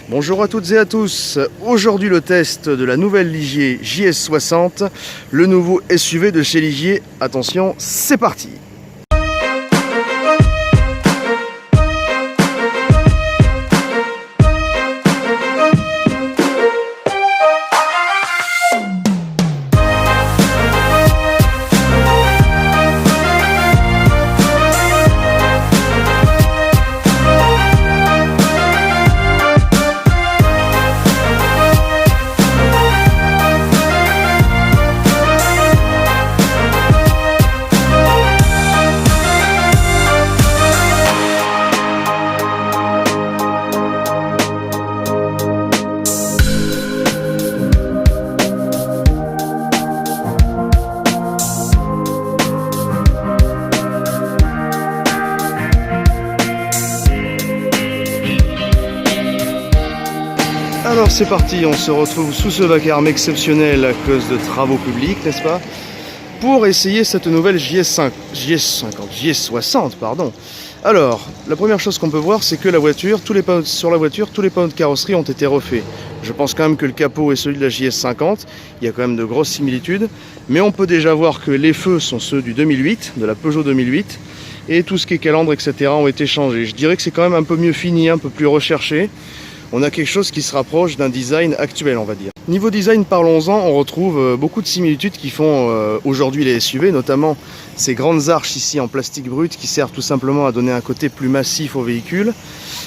Bonjour à toutes et à tous, aujourd'hui le test de la nouvelle Ligier JS60, le nouveau SUV de chez Ligier. Attention, c'est parti! Alors c'est parti, on se retrouve sous ce vacarme exceptionnel à cause de travaux publics, n'est-ce pas? Pour essayer cette nouvelle JS60, pardon. Alors, la première chose qu'on peut voir, c'est que la voiture, sur la voiture, tous les panneaux de carrosserie ont été refaits. Je pense quand même que le capot est celui de la JS50, il y a quand même de grosses similitudes. Mais on peut déjà voir que les feux sont ceux du 2008, de la Peugeot 2008. Et tout ce qui est calandre, etc. ont été changés. Je dirais que c'est quand même un peu mieux fini, un peu plus recherché. On a quelque chose qui se rapproche d'un design actuel, on va dire. Niveau design, parlons-en, on retrouve beaucoup de similitudes qui font aujourd'hui les SUV, notamment ces grandes arches ici en plastique brut qui servent tout simplement à donner un côté plus massif au véhicule,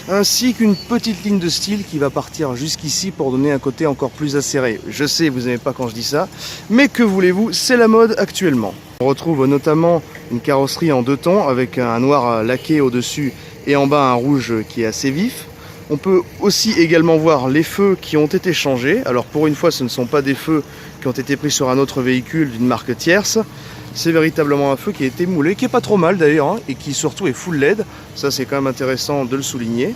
ainsi qu'une petite ligne de style qui va partir jusqu'ici pour donner un côté encore plus acéré. Je sais, vous n'aimez pas quand je dis ça, mais que voulez-vous, c'est la mode actuellement. On retrouve notamment une carrosserie en deux tons avec un noir laqué au-dessus et en bas un rouge qui est assez vif. On peut aussi également voir les feux qui ont été changés. Alors pour une fois, ce ne sont pas des feux qui ont été pris sur un autre véhicule d'une marque tierce. C'est véritablement un feu qui a été moulé, qui est pas trop mal d'ailleurs, hein, et qui surtout est full LED. Ça c'est quand même intéressant de le souligner.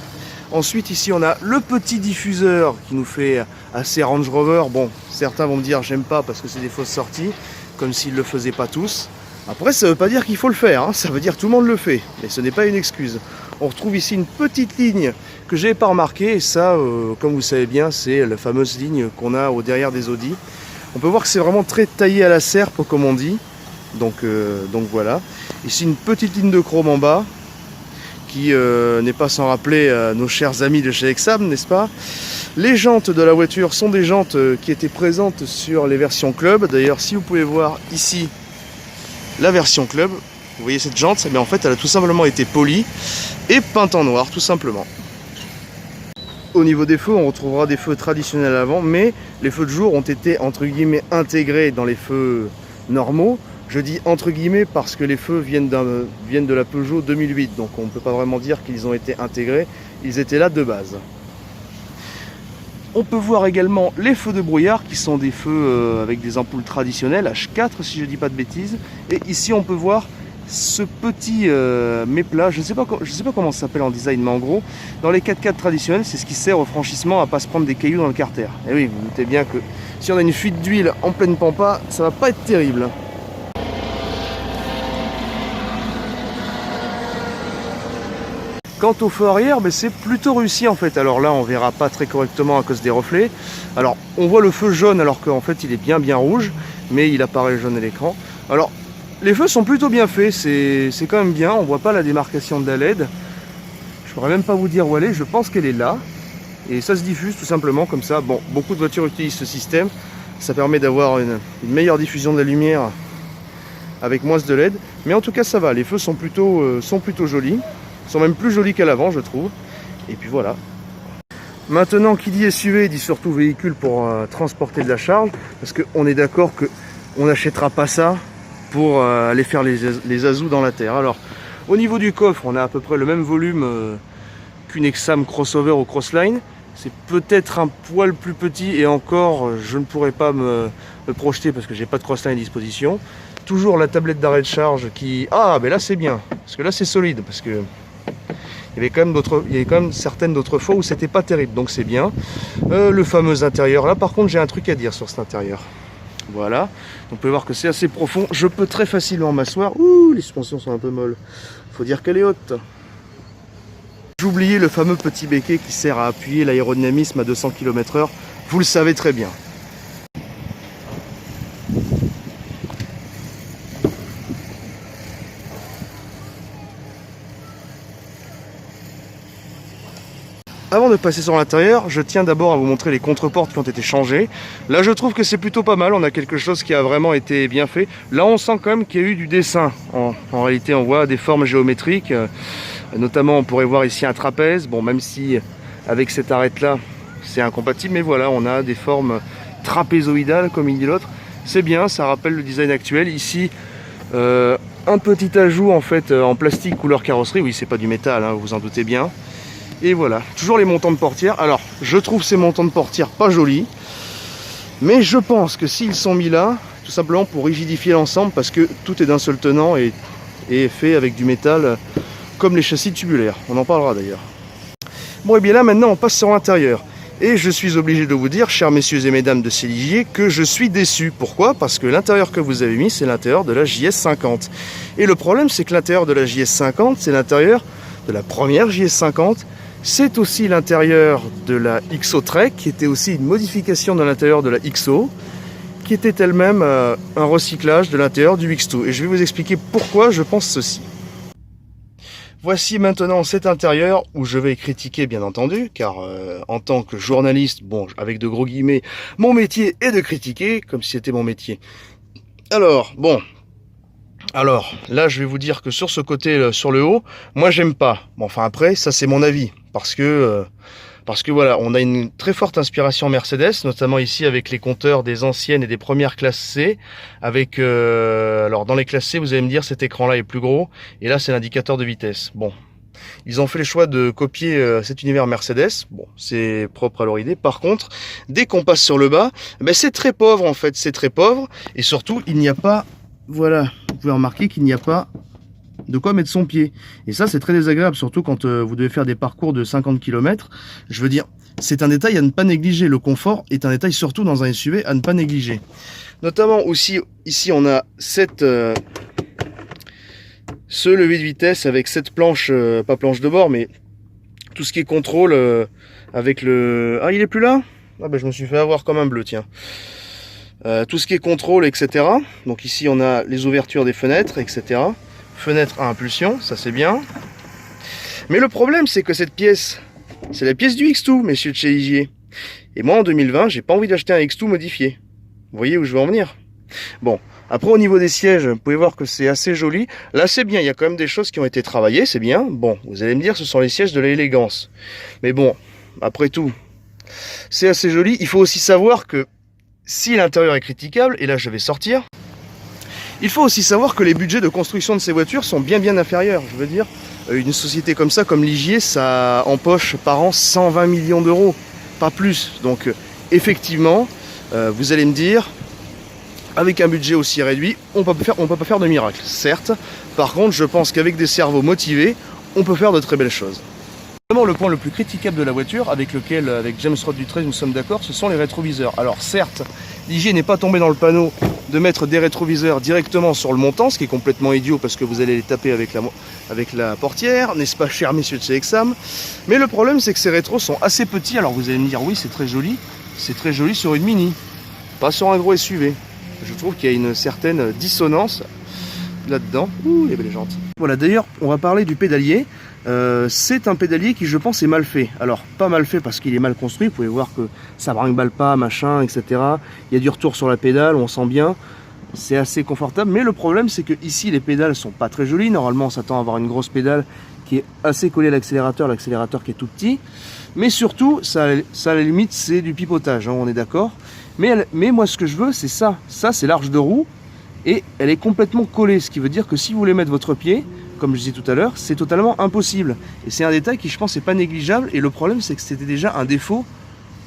Ensuite ici on a le petit diffuseur qui nous fait assez Range Rover. Bon, certains vont me dire j'aime pas parce que c'est des fausses sorties, comme s'ils ne le faisaient pas tous. Après ça ne veut pas dire qu'il faut le faire, hein. Ça veut dire que tout le monde le fait, mais ce n'est pas une excuse. On retrouve ici une petite ligne que je n'avais pas remarquée, et ça, comme vous savez bien, c'est la fameuse ligne qu'on a au derrière des Audi. On peut voir que c'est vraiment très taillé à la serpe, comme on dit. Donc voilà. Ici une petite ligne de chrome en bas, qui n'est pas sans rappeler nos chers amis de chez Exam, n'est-ce pas? Les jantes de la voiture sont des jantes qui étaient présentes sur les versions Club. D'ailleurs, si vous pouvez voir ici la version Club, vous voyez cette jante, mais en fait elle a tout simplement été polie et peinte en noir tout simplement. Au niveau des feux, on retrouvera des feux traditionnels avant, mais les feux de jour ont été entre guillemets intégrés dans les feux normaux. Je dis entre guillemets parce que les feux viennent de la Peugeot 2008, donc on ne peut pas vraiment dire qu'ils ont été intégrés, ils étaient là de base. On peut voir également les feux de brouillard qui sont des feux avec des ampoules traditionnelles H4 si je ne dis pas de bêtises. Et ici on peut voir ce petit méplat, je ne sais pas comment ça s'appelle en design, mais en gros dans les 4x4 traditionnels c'est ce qui sert au franchissement à ne pas se prendre des cailloux dans le carter. Et oui, vous vous doutez bien que si on a une fuite d'huile en pleine pampa, ça va pas être terrible. Quant au feu arrière, c'est plutôt réussi en fait. Alors là, on verra pas très correctement à cause des reflets. Alors, on voit le feu jaune alors qu'en fait, il est bien rouge, mais il apparaît jaune à l'écran. Alors, les feux sont plutôt bien faits, c'est quand même bien. On voit pas la démarcation de la LED. Je pourrais même pas vous dire où elle est. Je pense qu'elle est là. Et ça se diffuse tout simplement comme ça. Bon, beaucoup de voitures utilisent ce système. Ça permet d'avoir une meilleure diffusion de la lumière avec moins de LED. Mais en tout cas, ça va. Les feux sont plutôt jolis. Ils sont même plus jolis qu'à l'avant, je trouve. Et puis voilà. Maintenant, qui dit SUV dit surtout véhicule pour transporter de la charge. Parce qu'on est d'accord qu'on n'achètera pas ça pour aller faire les azous dans la terre. Alors, au niveau du coffre, on a à peu près le même volume qu'une Exam Crossover ou Crossline. C'est peut-être un poil plus petit et encore, je ne pourrais pas me projeter parce que j'ai pas de Crossline à disposition. Toujours la tablette d'arrêt de charge qui... Ah, mais là c'est bien, parce que là c'est solide, parce que il y avait quand même certaines d'autres fois où c'était pas terrible, donc c'est bien. Le fameux intérieur, là par contre j'ai un truc à dire sur cet intérieur. Voilà, donc vous pouvez voir que c'est assez profond, je peux très facilement m'asseoir. Ouh, les suspensions sont un peu molles, faut dire qu'elle est haute. J'oubliais le fameux petit béquet qui sert à appuyer l'aérodynamisme à 200 km/h, vous le savez très bien. Avant de passer sur l'intérieur, je tiens d'abord à vous montrer les contreportes qui ont été changées. Là, je trouve que c'est plutôt pas mal, on a quelque chose qui a vraiment été bien fait. Là, on sent quand même qu'il y a eu du dessin. En réalité, on voit des formes géométriques, notamment on pourrait voir ici un trapèze. Bon, même si avec cette arête-là, c'est incompatible, mais voilà, on a des formes trapézoïdales, comme il dit l'autre. C'est bien, ça rappelle le design actuel. Ici, un petit ajout en fait en plastique couleur carrosserie. Oui, c'est pas du métal, hein, vous vous en doutez bien. Et voilà, toujours les montants de portière. Alors, je trouve ces montants de portière pas jolis, mais je pense que s'ils sont mis là, tout simplement pour rigidifier l'ensemble, parce que tout est d'un seul tenant et fait avec du métal, comme les châssis tubulaires. On en parlera d'ailleurs. Bon, et bien là, maintenant, on passe sur l'intérieur. Et je suis obligé de vous dire, chers messieurs et mesdames de Céligier, que je suis déçu. Pourquoi? Parce que l'intérieur que vous avez mis, c'est l'intérieur de la JS50. Et le problème, c'est que l'intérieur de la JS50, c'est l'intérieur de la première JS50. C'est aussi l'intérieur de la XO Trek, qui était aussi une modification de l'intérieur de la XO, qui était elle-même un recyclage de l'intérieur du X2. Et je vais vous expliquer pourquoi je pense ceci. Voici maintenant cet intérieur où je vais critiquer, bien entendu, car en tant que journaliste, bon, avec de gros guillemets, mon métier est de critiquer, comme si c'était mon métier. Alors, bon... Alors, là, je vais vous dire que sur ce côté, sur le haut, moi, j'aime pas. Bon, enfin, après, ça, c'est mon avis. Parce que voilà, on a une très forte inspiration Mercedes, notamment ici avec les compteurs des anciennes et des premières classes C. Avec, alors, dans les classes C, vous allez me dire, cet écran-là est plus gros. Et là, c'est l'indicateur de vitesse. Bon. Ils ont fait le choix de copier cet univers Mercedes. Bon, c'est propre à leur idée. Par contre, dès qu'on passe sur le bas, ben, c'est très pauvre, en fait. C'est très pauvre. Et surtout, il n'y a pas... Voilà, vous pouvez remarquer qu'il n'y a pas de quoi mettre son pied. Et ça, c'est très désagréable, surtout quand vous devez faire des parcours de 50 km. Je veux dire, c'est un détail à ne pas négliger. Le confort est un détail surtout dans un SUV à ne pas négliger. Notamment aussi, ici, on a ce levier de vitesse avec cette planche, pas planche de bord, mais tout ce qui est contrôle avec le... Ah, il est plus là? Ah ben, je me suis fait avoir comme un bleu, tiens. Tout ce qui est contrôle, etc. Donc ici on a les ouvertures des fenêtres, etc. Fenêtre à impulsion, ça c'est bien. Mais le problème c'est que cette pièce, c'est la pièce du X2, messieurs de chez Ligier. Et moi en 2020, j'ai pas envie d'acheter un X2 modifié. Vous voyez où je veux en venir? Bon, après au niveau des sièges, vous pouvez voir que c'est assez joli. Là c'est bien, il y a quand même des choses qui ont été travaillées, c'est bien. Bon, vous allez me dire ce sont les sièges de l'élégance. Mais bon, après tout, c'est assez joli. Il faut aussi savoir que si l'intérieur est critiquable, et là je vais sortir, il faut aussi savoir que les budgets de construction de ces voitures sont bien inférieurs. Je veux dire, une société comme ça, comme Ligier, ça empoche par an 120 millions d'euros, pas plus. Donc effectivement, vous allez me dire, avec un budget aussi réduit, on peut pas faire de miracle, certes. Par contre, je pense qu'avec des cerveaux motivés, on peut faire de très belles choses. Le point le plus critiquable de la voiture, avec lequel, avec James Roth du 13, nous sommes d'accord, ce sont les rétroviseurs. Alors certes, Ligier n'est pas tombé dans le panneau de mettre des rétroviseurs directement sur le montant, ce qui est complètement idiot parce que vous allez les taper avec la portière, n'est-ce pas, cher messieurs de chez Exam? Mais le problème, c'est que ces rétros sont assez petits. Alors vous allez me dire, oui, c'est très joli sur une Mini, pas sur un gros SUV. Je trouve qu'il y a une certaine dissonance là-dedans. Ouh, les belles jantes. Voilà, d'ailleurs, on va parler du pédalier. C'est un pédalier qui, je pense, est mal fait. Alors, pas mal fait parce qu'il est mal construit. Vous pouvez voir que ça brinque-balle pas, machin, etc. Il y a du retour sur la pédale, on sent bien. C'est assez confortable. Mais le problème, c'est que ici, les pédales sont pas très jolies. Normalement, on s'attend à avoir une grosse pédale qui est assez collée à l'accélérateur qui est tout petit. Mais surtout, ça à la limite, c'est du pipotage, hein, on est d'accord. Mais moi, ce que je veux, c'est ça. Ça, c'est l'arche de roue. Et elle est complètement collée. Ce qui veut dire que si vous voulez mettre votre pied, comme je disais tout à l'heure, c'est totalement impossible. Et c'est un détail qui, je pense, n'est pas négligeable. Et le problème, c'est que c'était déjà un défaut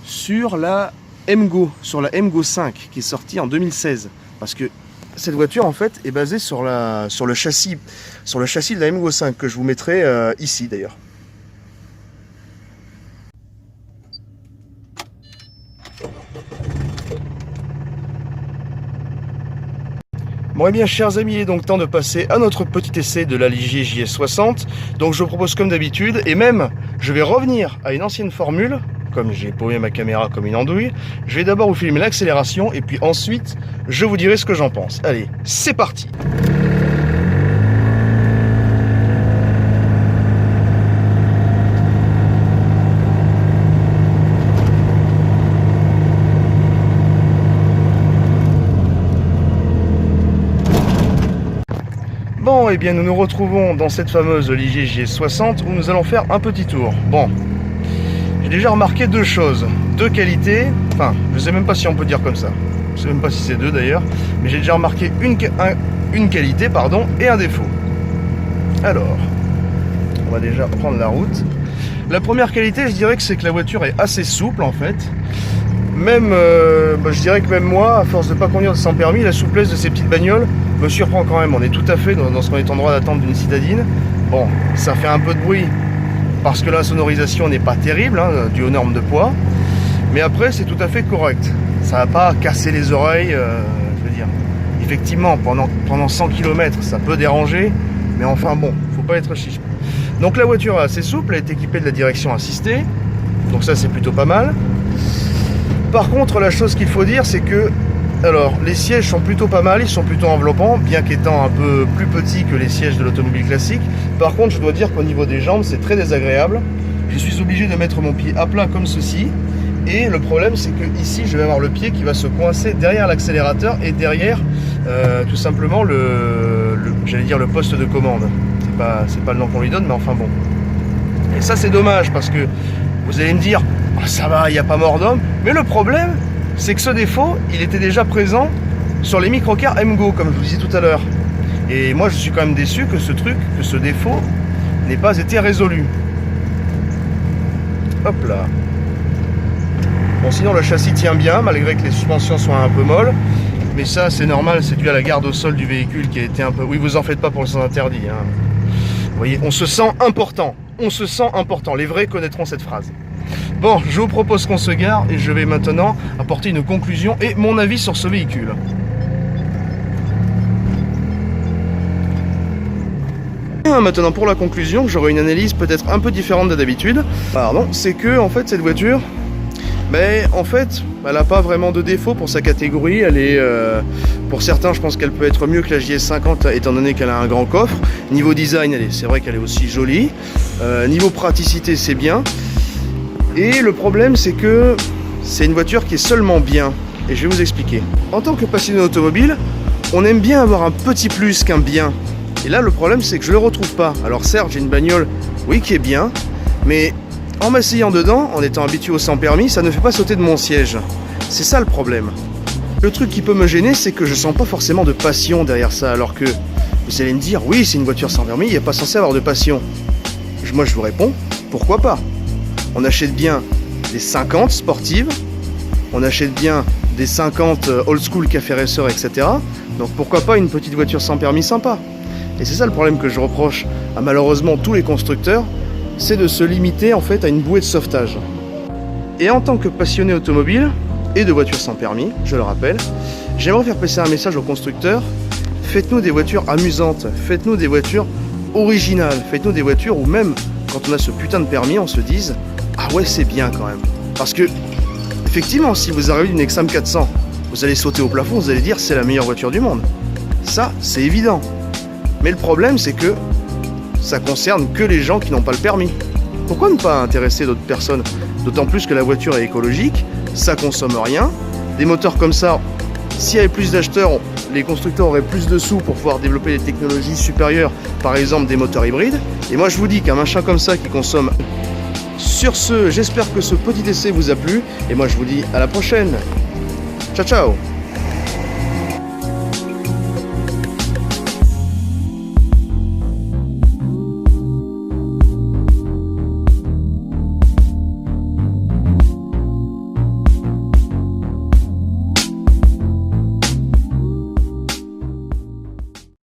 sur la MGO, sur la MGO 5, qui est sortie en 2016. Parce que cette voiture, en fait, est basée sur le châssis de la MGO 5, que je vous mettrai ici, d'ailleurs. Bon et bien chers amis, il est donc temps de passer à notre petit essai de la Ligier JS60. Donc je vous propose comme d'habitude, et même je vais revenir à une ancienne formule, comme j'ai paumé ma caméra comme une andouille. Je vais d'abord vous filmer l'accélération et puis ensuite je vous dirai ce que j'en pense. Allez, c'est parti! Bon, et bien nous nous retrouvons dans cette fameuse Ligier JS60 où nous allons faire un petit tour. Bon, j'ai déjà remarqué deux choses, deux qualités, enfin, je sais même pas si on peut dire comme ça, je sais même pas si c'est deux d'ailleurs, mais j'ai déjà remarqué une qualité, pardon, et un défaut. Alors, on va déjà prendre la route. La première qualité, je dirais que c'est que la voiture est assez souple en fait. Même, je dirais que même moi, à force de pas conduire sans permis, la souplesse de ces petites bagnoles me surprend quand même. On est tout à fait dans ce qu'on est en droit d'attendre d'une citadine. Bon, ça fait un peu de bruit parce que la sonorisation n'est pas terrible, hein, due aux normes de poids. Mais après, c'est tout à fait correct. Ça va pas casser les oreilles, je veux dire. Effectivement, pendant 100 km, ça peut déranger. Mais enfin bon, faut pas être chiche. Donc la voiture est assez souple, elle est équipée de la direction assistée. Donc ça, c'est plutôt pas mal. Par contre, la chose qu'il faut dire, c'est que alors, les sièges sont plutôt pas mal, ils sont plutôt enveloppants, bien qu'étant un peu plus petits que les sièges de l'automobile classique. Par contre, je dois dire qu'au niveau des jambes, c'est très désagréable. Je suis obligé de mettre mon pied à plat comme ceci. Et le problème, c'est que ici, je vais avoir le pied qui va se coincer derrière l'accélérateur et derrière, tout simplement, j'allais dire le poste de commande. C'est pas le nom qu'on lui donne, mais enfin bon. Et ça, c'est dommage, parce que vous allez me dire, oh, ça va, il n'y a pas mort d'homme. Mais le problème, c'est que ce défaut, il était déjà présent sur les microcars MGO, comme je vous disais tout à l'heure. Et moi, je suis quand même déçu que ce défaut n'ait pas été résolu. Hop là. Bon, sinon, le châssis tient bien, malgré que les suspensions soient un peu molles. Mais ça, c'est normal, c'est dû à la garde au sol du véhicule qui a été un peu... Oui, vous en faites pas pour le sens interdit. Hein. Vous voyez, on se sent important. On se sent important. Les vrais connaîtront cette phrase. Bon, je vous propose qu'on se gare et je vais maintenant apporter une conclusion et mon avis sur ce véhicule. Maintenant pour la conclusion, j'aurai une analyse peut-être un peu différente de d'habitude. Pardon, c'est que en fait cette voiture, en fait, elle n'a pas vraiment de défaut pour sa catégorie. Elle est, pour certains, je pense qu'elle peut être mieux que la JS50 étant donné qu'elle a un grand coffre. Niveau design, c'est vrai qu'elle est aussi jolie. Niveau praticité, c'est bien. Et le problème, c'est que c'est une voiture qui est seulement bien. Et je vais vous expliquer. En tant que passionné automobile, on aime bien avoir un petit plus qu'un bien. Et là, le problème, c'est que je ne le retrouve pas. Alors certes, j'ai une bagnole, oui, qui est bien, mais en m'asseyant dedans, en étant habitué au sans permis, ça ne fait pas sauter de mon siège. C'est ça le problème. Le truc qui peut me gêner, c'est que je sens pas forcément de passion derrière ça. Alors que vous allez me dire, oui, c'est une voiture sans permis, il n'y a pas censé avoir de passion. Moi, je vous réponds, pourquoi pas? On achète bien des 50 sportives, on achète bien des 50 old school café racer, etc. Donc pourquoi pas une petite voiture sans permis sympa? Et c'est ça le problème que je reproche à malheureusement tous les constructeurs, c'est de se limiter en fait à une bouée de sauvetage. Et en tant que passionné automobile et de voitures sans permis, je le rappelle, j'aimerais faire passer un message aux constructeurs, faites-nous des voitures amusantes, faites-nous des voitures originales, faites-nous des voitures où même quand on a ce putain de permis, on se dise ah ouais, c'est bien quand même. Parce que, effectivement, si vous arrivez d'une Exam 400, vous allez sauter au plafond, vous allez dire c'est la meilleure voiture du monde. Ça, c'est évident. Mais le problème, c'est que ça concerne que les gens qui n'ont pas le permis. Pourquoi ne pas intéresser d'autres personnes? D'autant plus que la voiture est écologique, ça consomme rien. Des moteurs comme ça, s'il y avait plus d'acheteurs, les constructeurs auraient plus de sous pour pouvoir développer des technologies supérieures, par exemple des moteurs hybrides. Et moi, je vous dis qu'un machin comme ça qui consomme... Sur ce, j'espère que ce petit essai vous a plu et moi je vous dis à la prochaine. Ciao ciao.